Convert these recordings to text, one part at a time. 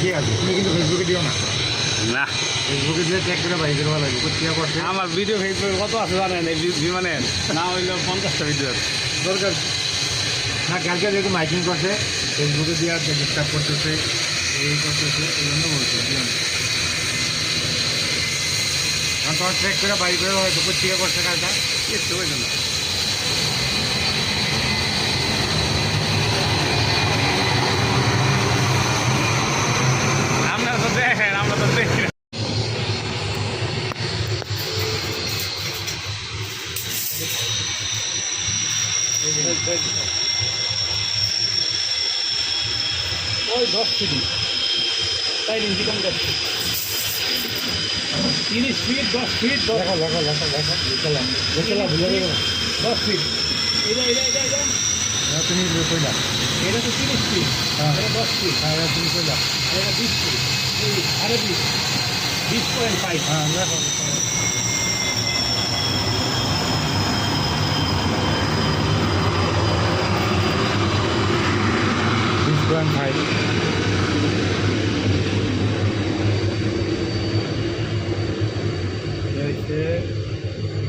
ঠিক আছে, তুমি কিন্তু ফেসবুকে দিও না, না ফেসবুকে দিয়ে চেক করে বাইরে দেওয়া লাগবে কোথা করছে। আমার ভিডিও ফেসবুকে কত আছে জানেন এই বিমানে না হইলেও 50টা ভিডিও আছে দরকার না, কালকে যেহেতু মাইকিং করছে ফেসবুকে দিয়ে ডিস্টার্ব করতেছে, এই করতেছে, এই জন্য বলছে দিও না। কারণ তোমার চেক করে বাইরে করে হয়তো কোথা করছে কাজটা। একটু ওই জন্য আমরা তো দেখেন আমরা তো দেখি না। ওই 10 ফিট তাই ইঞ্চি কম যাচ্ছে 30 ফিট 10 ফিট দেখো দেখো দেখো দেখো দেখলাম দেখলাম ভুলে দেবো না। 10 ফিট এটা তুমি কইলা এটা তো 30 ফিট হ্যাঁ এটা 10 ফিট হ্যাঁ তুমি কইলা এটা 20 ফিট এই আরে 20.5 হ্যাঁ দেখো 20.5 হচ্ছে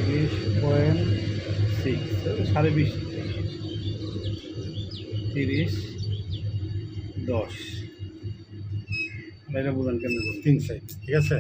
20.6 20.5 30 10 এটা বোঝান কেমন 3 সাইড ঠিক আছে।